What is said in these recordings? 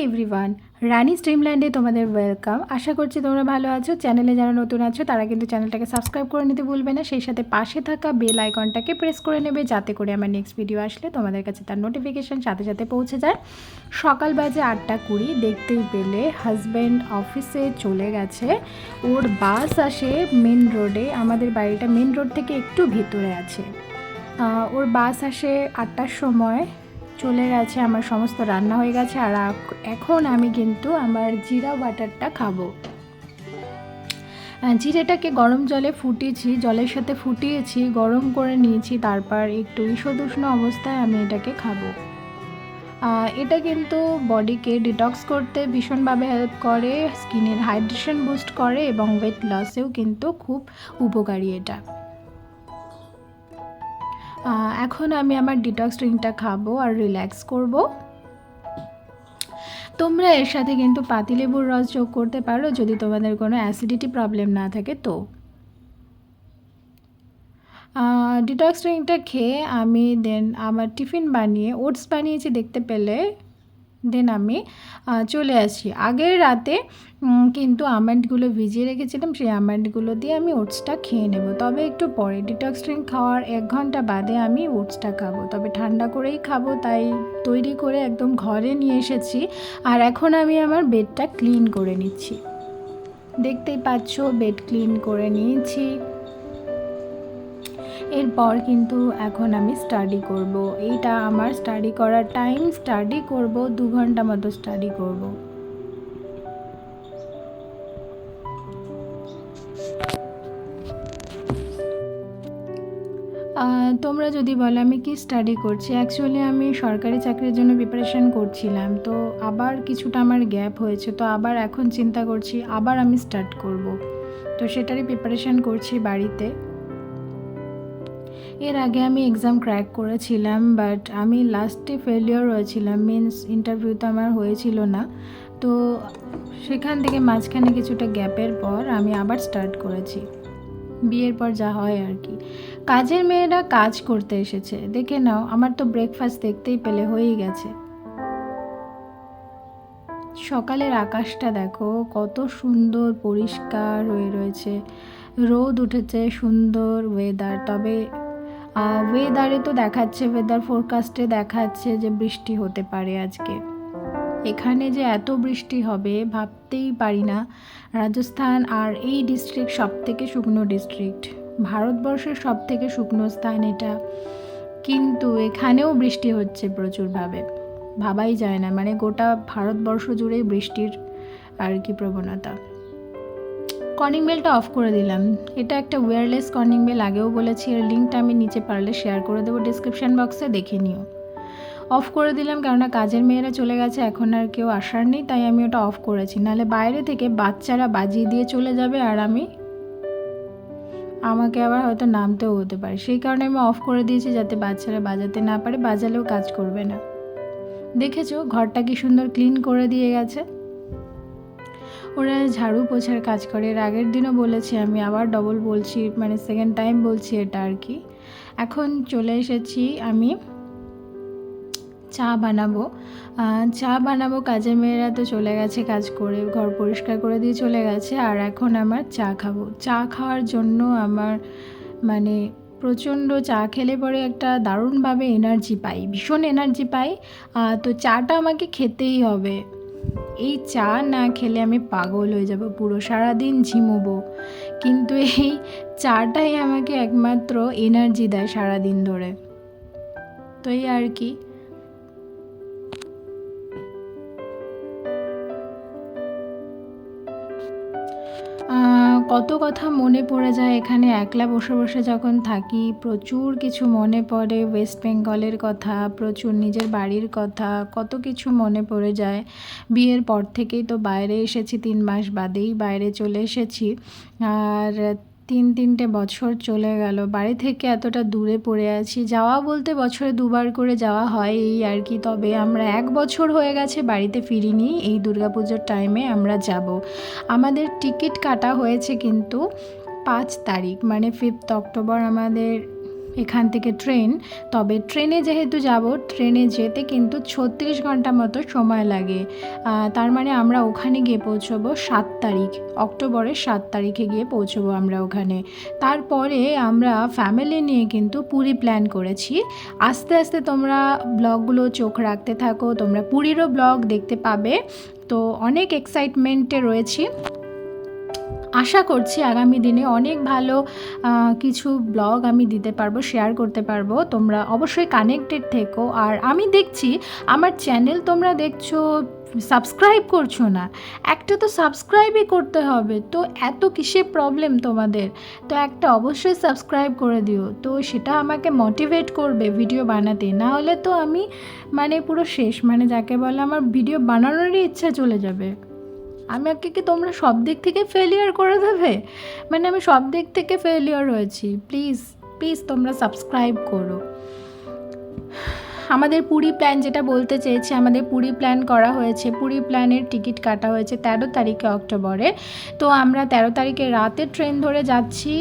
Everyone, রানি স্ট্রিমল্যান্ডে তোমাদের welcome. আশা করছি তোমরা ভালো আছো। চ্যানেলে যারা নতুন আছো তারা কিন্তু চ্যানেলটাকে সাবস্ক্রাইব করে নিতে ভুলবে না, সেই সাথে পাশে থাকা বেল আইকনটাকে প্রেস করে নেবে, যাতে করে আমার নেক্সট ভিডিও আসলে তোমাদের কাছে তার নোটিফিকেশান সাথে সাথে পৌঁছে যায়। সকাল বাজে 8:20, দেখতেই পেলে হাজব্যান্ড অফিসে চলে গেছে। ওর বাস আসে মেন রোডে, আমাদের বাড়িটা মেন রোড থেকে একটু ভেতরে আছে। ওর বাস আসে 8টার সময়, চলে গেছে। আমার সমস্ত রান্না হয়ে গেছে, আর এখন আমি কিন্তু আমার জিরা বাটারটা খাবো। জিরেটাকে গরম জলে ফুটিয়েছি, জলের সাথে ফুটিয়েছি, গরম করে নিয়েছি, তারপর একটু ঈষদুষ্ণ অবস্থায় আমি এটাকে খাবো। এটা কিন্তু বডিকে ডিটক্স করতে ভীষণভাবে হেল্প করে, স্কিনের হাইড্রেশন বুস্ট করে এবং ওয়েট লসেও কিন্তু খুব উপকারী এটা। এখন আমি আমার ডিটক্স ড্রিঙ্কটা খাবো আর রিল্যাক্স করব। তোমরা এর সাথে কিন্তু পাতিলেবুর রস যোগ করতে পারো যদি তোমাদের কোনো অ্যাসিডিটি প্রবলেম না থাকে। তো ডিটক্স ড্রিঙ্কটা খেয়ে আমি দেন আমার টিফিন বানিয়ে ওটস বানিয়েছি দেখতে পেলে, দেন আমি চলে আসি। আগের রাতে কিন্তু আমন্ডগুলো ভিজিয়ে রেখেছিলাম, সেই আমন্ডগুলো দিয়ে আমি ওটসটা খেয়ে নেব। তবে একটু পরে ডিটক্স ড্রিঙ্ক খাওয়ার 1 ঘন্টা বাদে আমি ওটসটা খাবো, তবে ঠান্ডা করেই খাবো, তাই তৈরি করে একদম ঘরে নিয়ে এসেছি। আর এখন আমি আমার বেডটা ক্লিন করে নিচ্ছি, দেখতেই পাচ্ছ বেড ক্লিন করে নিয়েছি। এরপর কিন্তু এখন আমি স্টাডি করব। এইটা আমার স্টাডি করার টাইম, স্টাডি করব 2 ঘন্টা মতো স্টাডি করব। তোমরা যদি বলো আমি কি স্টাডি করছি, অ্যাকচুয়ালি আমি সরকারি চাকরির জন্য প্রিপারেশান করছিলাম, তো আবার কিছুটা আমার গ্যাপ হয়েছে, তো আবার এখন চিন্তা করছি আবার আমি স্টার্ট করব, তো সেটারই প্রিপারেশান করছি বাড়িতে। এর আগে আমি এক্সাম ক্র্যাক করেছিলাম, বাট আমি লাস্টে ফেলিওর হয়েছিলাম, মিনস ইন্টারভিউতে আমার হয়েছিল না। তো সেখান থেকে মাঝখানে কিছুটা গ্যাপের পর আমি আবার স্টার্ট করেছি, বিয়ের পর যা হয় আর কি। কাজের মেয়েরা কাজ করতে এসেছে, দেখে নাও আমার তো ব্রেকফাস্ট দেখতেই পেলে হয়েই গেছে। সকালের আকাশটা দেখো কত সুন্দর পরিষ্কার হয়ে রয়েছে, রোদ উঠেছে, সুন্দর ওয়েদার। তবে ওয়েদারে তো দেখাচ্ছে, ওয়েদার ফোরকাস্টে দেখাচ্ছে যে বৃষ্টি হতে পারে আজকে। এখানে যে এত বৃষ্টি হবে ভাবতেই পারি না। রাজস্থান আর এই ডিস্ট্রিক্ট সবথেকে শুকনো ডিস্ট্রিক্ট, ভারতবর্ষের সবথেকে শুকনো স্থান এটা, কিন্তু এখানেও বৃষ্টি হচ্ছে প্রচুরভাবে। ভাবাই যায় না, মানে গোটা ভারতবর্ষ জুড়েই বৃষ্টির আর কি প্রবণতা। কর্নিং বেলটা অফ করে দিলাম, এটা একটা ওয়্যারলেস কর্নিং বেল, আগেও বলেছি, এর লিঙ্কটা আমি নিচে পারলে শেয়ার করে দেবো ডিসক্রিপশান বক্সে, দেখে নিও। অফ করে দিলাম কেননা কাজের মেয়েরা চলে গেছে, এখন আর কেউ আসার নেই, তাই আমি ওটা অফ করেছি, নাহলে বাইরে থেকে বাচ্চারা বাজিয়ে দিয়ে চলে যাবে আর আমাকে আবার হয়তো নামতেও হতে পারে, সেই কারণে আমি অফ করে দিয়েছি যাতে বাচ্চারা বাজাতে না পারে, বাজালেও কাজ করবে না। দেখেছো ঘরটা কি সুন্দর ক্লিন করে দিয়ে গেছে। ওরা ঝাড়ু পোছার কাজ করে, এর আগের দিনও বলেছি আমি, আবার ডবল বলছি, মানে সেকেন্ড টাইম বলছি এটা আর কি। এখন চলে এসেছি আমি চা বানাবো। কাজের মেয়েরা তো চলে গেছে কাজ করে, ঘর পরিষ্কার করে দিয়ে চলে গেছে, আর এখন আমার চা খাবো। চা খাওয়ার জন্য আমার মানে প্রচণ্ড, চা খেলে পরে একটা দারুণভাবে এনার্জি পাই, ভীষণ এনার্জি পাই। তো চাটা আমাকে খেতেই হবে, এই চা না খেলে আমি পাগল হয়ে যাব, পুরো সারাদিন ঝিমোবো, কিন্তু এই চাটাই আমাকে একমাত্র এনার্জি দেয় সারাদিন ধরে। তো এই আর কি। কত কথা মনে পড়ে যায় এখানে একলা বসে বসে যখন থাকি, প্রচুর কিছু মনে পড়ে, ওয়েস্ট বেঙ্গলের কথা, প্রচুর নিজের বাড়ির কথা, কত কিছু মনে পড়ে যায়। বিয়ের পর থেকেই তো বাইরে এসেছি, 3 মাস বাদেই বাইরে চলে এসেছি, আর 3-3টে বছর চলে গেল বাড়ি থেকে এতটা দূরে পড়ে আছি। যাওয়া বলতে বছরে 2বার করে যাওয়া হয় এই আর কি, তবে আমরা 1 বছর হয়ে গেছে বাড়িতে ফিরিনি। এই দুর্গাপুজোর টাইমে আমরা যাব। আমাদের টিকিট কাটা হয়েছে কিন্তু 5 তারিখ, মানে 5th অক্টোবর আমাদের এখান থেকে ট্রেন, তবে ট্রেনে যেহেতু যাব, ট্রেনে যেতে কিন্তু 36 ঘন্টা মতো সময় লাগে। তার মানে আমরা ওখানে গিয়ে পৌঁছবো 7 তারিখ, অক্টোবরের 7 তারিখে গিয়ে পৌঁছবো আমরা ওখানে। তারপরে আমরা ফ্যামিলি নিয়ে কিন্তু পুরী প্ল্যান করেছি। আস্তে আস্তে তোমরা ব্লগগুলো চোখ রাখতে থাকো, তোমরা পুরীরও ব্লগ দেখতে পাবে। তো অনেক এক্সাইটমেন্টে রয়েছি, আশা করছি আগামী দিনে অনেক ভালো কিছু ব্লগ আমি দিতে পারবো, শেয়ার করতে পারবো। তোমরা অবশ্যই কানেক্টেড থেকো। আর আমি দেখছি আমার চ্যানেল তোমরা দেখছো, সাবস্ক্রাইব করছো না। একটা তো সাবস্ক্রাইবই করতে হবে, তো এত কিসের প্রবলেম তোমাদের? তো একটা অবশ্যই সাবস্ক্রাইব করে দিও, তো সেটা আমাকে মোটিভেট করবে ভিডিও বানাতে। না হলে তো আমি মানে পুরো শেষ, মানে যাকে বলে আমার ভিডিও বানানোরই ইচ্ছা চলে যাবে। আমাকে কি তোমরা সব দিক থেকে ফেলিয়ার করে দেবে? মানে আমি সব দিক থেকে ফেলিয়ার হয়েছি। প্লিজ প্লিজ তোমরা সাবস্ক্রাইব করো। আমাদের পুরী প্ল্যান যেটা বলতে চেয়েছি, আমাদের পুরী প্ল্যান করা হয়েছে, পুরী প্ল্যানের টিকিট কাটা হয়েছে 13 তারিখে অক্টোবরে। তো আমরা 13 তারিখে রাতে ট্রেন ধরে যাচ্ছি।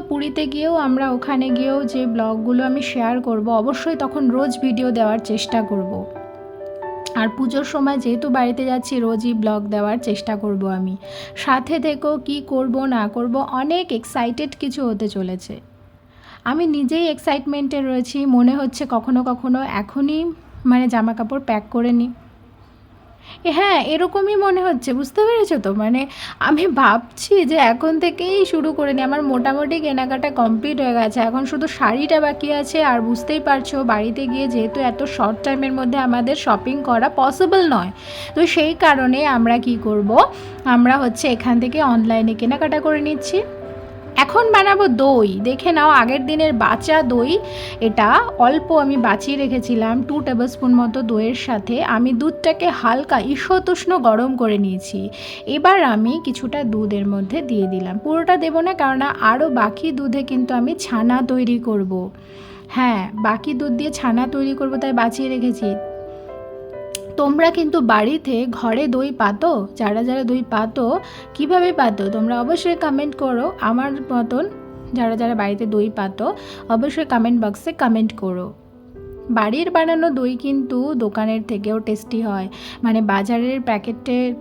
পুরীতে গিয়েও আমরা ওখানে গিয়েও যে ব্লগগুলো আমি শেয়ার করব, অবশ্যই তখন রোজ ভিডিও দেওয়ার চেষ্টা করব। আর পুজোর সময় যেহেতু বাড়িতে যাচ্ছি, রোজই ব্লগ দেওয়ার চেষ্টা করব আমি। সাথে থেকেও কি করব না করব, অনেক এক্সাইটেড কিছু হতে চলেছে। আমি নিজেই এক্সাইটমেন্টে রয়েছি, মনে হচ্ছে কখনো কখনো এখনই মানে জামা কাপড় প্যাক করে নিই। হ্যাঁ, এরকমই মনে হচ্ছে, বুঝতে পেরেছো তো? মানে আমি ভাবছি যে এখন থেকেই শুরু করে নিই। আমার মোটামুটি কেনাকাটা কমপ্লিট হয়ে গেছে, এখন শুধু শাড়িটা বাকি আছে। আর বুঝতেই পারছো বাড়িতে গিয়ে যেহেতু এত শর্ট টাইমের মধ্যে আমাদের শপিং করা পসিবল নয়, তো সেই কারণে আমরা কি করব, আমরা হচ্ছে এখান থেকে অনলাইনে কেনাকাটা করে নিচ্ছি। এখন বানাবো দই, দেখে নাও আগের দিনের বাঁচা দই। এটা অল্প আমি বাঁচিয়ে রেখেছিলাম, 2 টেবিলস্পুন মতো দইয়ের সাথে আমি দুধটাকে হালকা ঈষৎউষ্ণ গরম করে নিয়েছি। এবার আমি কিছুটা দুধের মধ্যে দিয়ে দিলাম, পুরোটা দেবো না, কারণ আরও বাকি দুধে কিন্তু আমি ছানা তৈরি করব। হ্যাঁ, বাকি দুধ দিয়ে ছানা তৈরি করব, তাই বাঁচিয়ে রেখেছি। তোমরা কিন্তু বাড়িতে ঘরে দই পাতো? যারা যারা দই পাতো, কিভাবে পাতো তোমরা অবশ্যই কমেন্ট করো। আমার মতন যারা যারা বাড়িতে দই পাতো অবশ্যই কমেন্ট বক্সে কমেন্ট করো। বাড়ির বানানো দই কিন্তু দোকানের থেকেও টেস্টি হয়, মানে বাজারের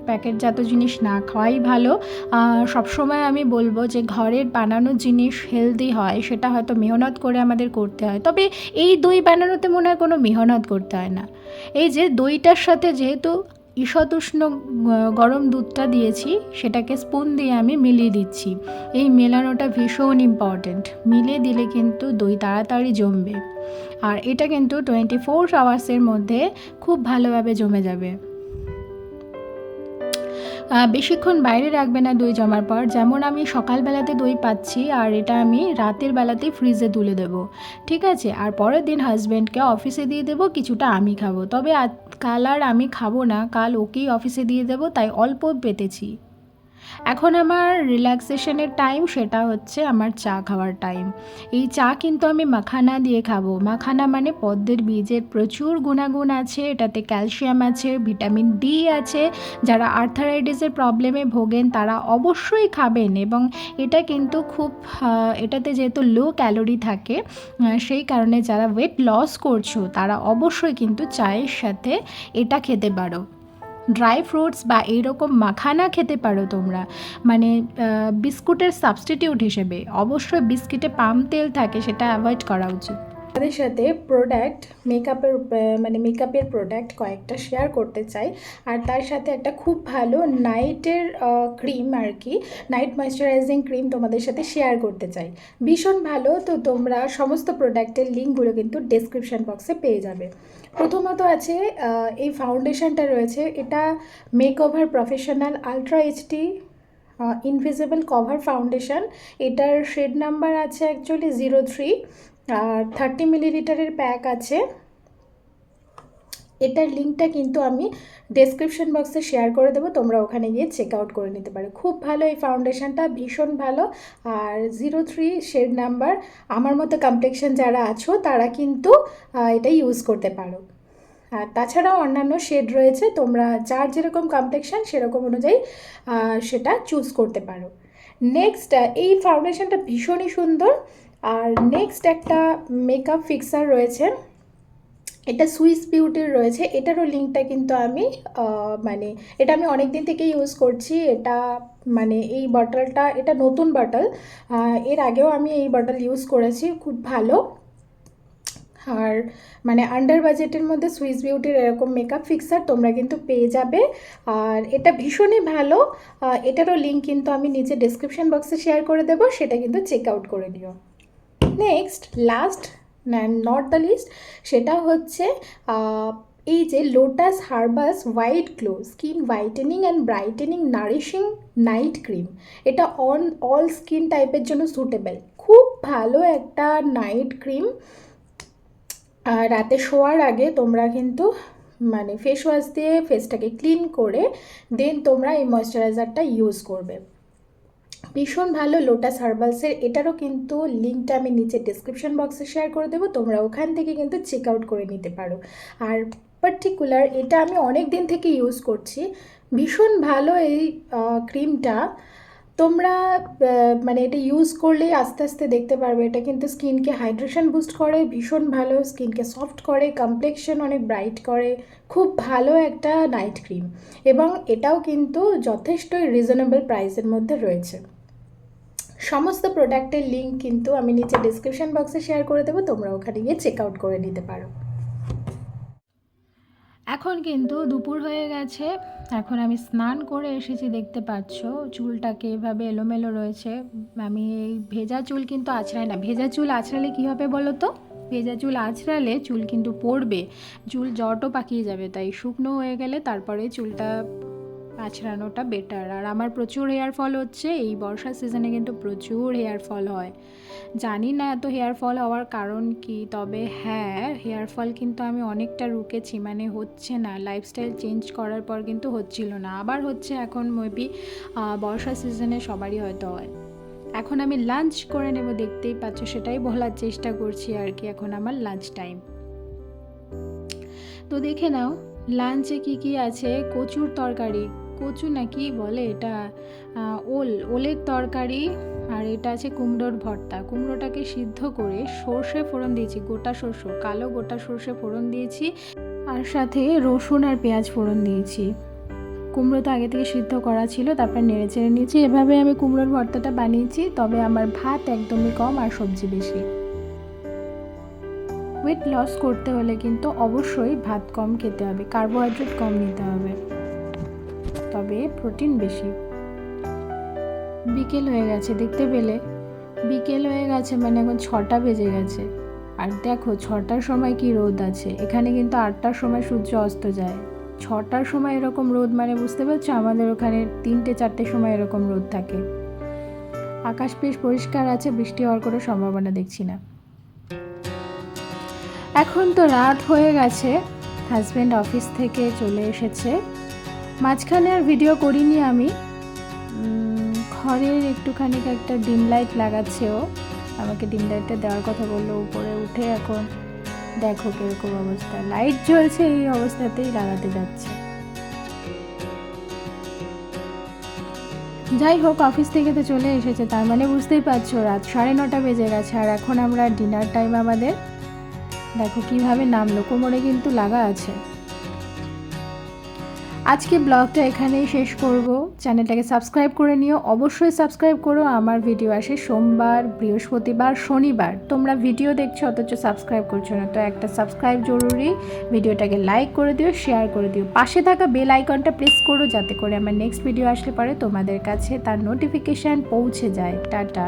প্যাকেটজাত জিনিস না খাওয়াই ভালো। সবসময় আমি বলবো যে ঘরের বানানো জিনিস হেলদি হয়, সেটা হয়তো মেহনত করে আমাদের করতে হয়, তবে এই দই বানানোতে মনে হয় কোনো মেহনত করতে হয় না। এই যে দইটার সাথে যেহেতু ঈষৎউষ্ণ গরম দুধটা দিয়েছি, সেটাকে স্পুন দিয়ে আমি মিলিয়ে দিচ্ছি। এই মেলানোটা ভীষণ ইম্পর্ট্যান্ট, মিলিয়ে দিলে কিন্তু দই তাড়াতাড়ি জমবে। আর এটা কিন্তু 24 আওয়ার্সের মধ্যে খুব ভালোভাবে জমে যাবে। বেশিক্ষণ বাইরে রাখবে না দই জমার পর। যেমন আমি সকালবেলাতে দই পাচ্ছি, আর এটা আমি রাতের বেলাতেই ফ্রিজে তুলে দেবো, ঠিক আছে? আর পরের দিন হাজব্যান্ডকে অফিসে দিয়ে দেবো, কিছুটা আমি খাবো। তবে কাল আর আমি খাবো না, কাল ওকেই অফিসে দিয়ে দেবো, তাই অল্প পেতেছি। এখন আমার রিল্যাক্সেশনের টাইম, সেটা হচ্ছে আমার চা খাওয়ার টাইম। এই চা কিন্তু আমি মাখানা দিয়ে খাবো। মাখানা মানে পদ্মের বীজের প্রচুর গুণাগুণ আছে, এটাতে ক্যালসিয়াম আছে, ভিটামিন ডি আছে। যারা আর্থারাইটিসের প্রবলেমে ভোগেন তারা অবশ্যই খাবেন। এবং এটা কিন্তু খুব এটাতে যেহেতু লো ক্যালোরি থাকে, সেই কারণে যারা ওয়েট লস করছো তারা অবশ্যই কিন্তু চায়ের সাথে এটা খেতে পারো। ড্রাই ফ্রুটস বা এইরকম মাখানা খেতে পারো তোমরা, মানে বিস্কুটের সাবস্টিটিউট হিসেবে। অবশ্যই বিস্কিটে পাম তেল থাকে, সেটা অ্যাভয়েড করা উচিত। তাদের সাথে মেকআপের প্রোডাক্ট কয়েকটা শেয়ার করতে চাই। আর তার সাথে একটা খুব ভালো নাইটের ক্রিম, আর কি নাইট ময়শ্চারাইজিং ক্রিম তোমাদের সাথে শেয়ার করতে চাই, ভীষণ ভালো। তো তোমরা সমস্ত প্রোডাক্টের লিঙ্কগুলো কিন্তু ডেসক্রিপশন বক্সে পেয়ে যাবে। প্রথমত আছে এই ফাউন্ডেশনটা রয়েছে, এটা makeover professional ultra HD invisible cover foundation. এটার শেড নাম্বার আছে অ্যাকচুয়ালি 03, আর 30 মিলিলিটারের প্যাক আছে। এটার লিঙ্কটা কিন্তু আমি ডেসক্রিপশন বক্সে শেয়ার করে দেবো, তোমরা ওখানে গিয়ে চেক আউট করে নিতে পারো। খুব ভালো এই ফাউন্ডেশনটা, ভীষণ ভালো। আর 03 শেড নাম্বার, আমার মতো কমপ্লেক্সন যারা আছো তারা কিন্তু এটা ইউজ করতে পারো। আর তাছাড়াও অন্যান্য শেড রয়েছে, তোমরা যার যেরকম কমপ্লেক্সন সেরকম অনুযায়ী সেটা চুজ করতে পারো। নেক্সট, এই ফাউন্ডেশনটা ভীষণই সুন্দর, আর নেক্সট একটা মেকআপ ফিক্সার রয়েছে, এটা সুইস বিউটির রয়েছে। এটারও লিঙ্কটা কিন্তু আমি মানে এটা আমি অনেক দিন থেকে ইউজ করছি। এটা মানে এই বটলটা, এটা নতুন বটল, এর আগেও আমি এই বটল ইউজ করেছি, খুব ভালো। আর মানে আন্ডার বাজেটের মধ্যে সুইস বিউটির এরকম মেকআপ ফিক্সার তোমরা কিন্তু পেয়ে যাবে। আর এটা ভীষণই ভালো। এটারও লিঙ্ক কিন্তু আমি নিচে ডেসক্রিপশন বক্সে শেয়ার করে দেবো, সেটা কিন্তু চেক আউট করে নিও। Next last not the least, সেটা হচ্ছে এই যে Lotus Herbals white glow skin whitening and brightening nourishing night cream. এটা অল স্কিন টাইপের জন্য সুটেবল, খুব ভালো একটা নাইট ক্রিম। রাতে শোয়ার আগে তোমরা কিন্তু মানে ফেস ওয়াশ দিয়ে ফেসটাকে ক্লিন করে দেন তোমরা এই ময়শ্চারাইজারটা ইউজ করবে। ভীষণ ভালো লোটাস হার্বালসের, এটারও কিন্তু লিঙ্কটা আমি নিচে ডিসক্রিপশন বক্সে শেয়ার করে দেবো, তোমরা ওখান থেকে কিন্তু চেক আউট করে নিতে পারো। আর পার্টিকুলার এটা আমি অনেক দিন থেকে ইউজ করছি, ভীষণ ভালো এই ক্রিমটা। তোমরা মানে এটা ইউজ করলেই আস্তে আস্তে দেখতে পারবে, এটা কিন্তু স্কিনকে হাইড্রেশন বুস্ট করে, ভীষণ ভালো, স্কিনকে সফট করে, কমপ্লেক্সন অনেক ব্রাইট করে, খুব ভালো একটা নাইট ক্রিম। এবং এটাও কিন্তু যথেষ্টই রিজনেবল প্রাইসের মধ্যে রয়েছে। সমস্ত প্রোডাক্টের লিঙ্ক কিন্তু আমি নিচে ডিসক্রিপশন বক্সে শেয়ার করে দেবো, তোমরা ওখানে গিয়ে চেক আউট করে নিতে পারো। এখন কিন্তু দুপুর হয়ে গেছে, এখন আমি স্নান করে এসেছি, দেখতে পাচ্ছ চুলটাকে এভাবে এলোমেলো রয়েছে। আমি এই ভেজা চুল কিন্তু আঁচড়াই না, ভেজা চুল আঁচড়ালে কী হবে বলো তো, ভেজা চুল আঁচড়ালে চুল কিন্তু পড়বে, চুল জটও পাকিয়ে যাবে, তাই শুকনো হয়ে গেলে তারপরে চুলটা আঁচড়ানোটা বেটার। আর আমার প্রচুর হেয়ার ফল হচ্ছে, এই বর্ষার সিজনে কিন্তু প্রচুর হেয়ার ফল হয়। জানি না এত হেয়ার ফল হওয়ার কারণ কি, তবে হ্যাঁ হেয়ার ফল কিন্তু আমি অনেকটা রুকেছি, মানে হচ্ছে না, লাইফস্টাইল চেঞ্জ করার পর কিন্তু হচ্ছিল না, আবার হচ্ছে এখন মেবি বর্ষার সিজনে সবারই হয়তো হয়। এখন আমি লাঞ্চ করে নেব, দেখতেই পাচ্ছ, সেটাই বলার চেষ্টা করছি আর কি, এখন আমার লাঞ্চ টাইম। তো দেখে নাও লাঞ্চে কি কি আছে, কচুর তরকারি, কচু নাকি বলে এটা, ওলের তরকারি, আর এটা আছে কুমড়োর ভর্তা। কুমড়োটাকে সিদ্ধ করে সর্ষে ফোড়ন দিয়েছি, গোটা সর্ষে, কালো গোটা সর্ষে ফোড়ন দিয়েছি, আর সাথে রসুন আর পেঁয়াজ ফোড়ন দিয়েছি। কুমড়ো তো আগে থেকে সিদ্ধ করা ছিল, তারপর নেড়ে চেড়ে নিয়েছি, এভাবে আমি কুমড়োর ভর্তাটা বানিয়েছি। তবে আমার ভাত একদমই কম আর সবজি বেশি। ওয়েট লস করতে হলে কিন্তু অবশ্যই ভাত কম খেতে হবে, কার্বোহাইড্রেট কম নিতে হবে, তবে প্রোটিন বেশি। বিকেল হয়ে গেছে, দেখতে পেলে বিকেল হয়ে গেছে, মানে এখন 6টা বেজে গেছে। আর দেখো 6টার সময় কি রোদ আছে, এখানে কিন্তু 8টার সময় সূর্য অস্ত যায়, 6টার সময় এরকম রোদ, মানে বুঝতে পারছো আমাদের ওখানে 3টে-4টের সময় এরকম রোদ থাকে। আকাশ বেশ পরিষ্কার আছে, বৃষ্টি হওয়ার কোনো সম্ভাবনা দেখছি না। এখন তো রাত হয়ে গেছে, হাজব্যান্ড অফিস থেকে চলে এসেছে, মাঝখানে আর ভিডিও করিনি আমি। ঘরের একটুখানি একটা ডিম লাইট লাগাচ্ছে ও, আমাকে ডিম লাইটটা দেওয়ার কথা বললো, উপরে উঠে এখন দেখো কীরকম অবস্থা, লাইট জ্বলছে, এই অবস্থাতেই লাগাতে যাচ্ছে। যাই হোক, অফিস থেকে তো চলে এসেছে, তার মানে বুঝতেই পারছো রাত 9:30 বেজে গেছে। আর এখন আমরা ডিনার টাইম আমাদের, দেখো কিভাবে নামলো, কোমরে কিন্তু লাগা আছে। আজকে ব্লগটা এখানেই শেষ করব। চ্যানেলটাকে সাবস্ক্রাইব করে নিও, অবশ্যই সাবস্ক্রাইব করো। আমার ভিডিও আসে সোমবার, বৃহস্পতিবার, শনিবার। তোমরা ভিডিও দেখছো অথচ সাবস্ক্রাইব করছো না, তো একটা সাবস্ক্রাইব জরুরি। ভিডিওটাকে লাইক করে দিও, শেয়ার করে দিও, পাশে থাকা বেল আইকনটা প্রেস করো, যাতে করে আমার নেক্সট ভিডিও আসলে পরে তোমাদের কাছে তার নোটিফিকেশান পৌঁছে যায়। টাটা।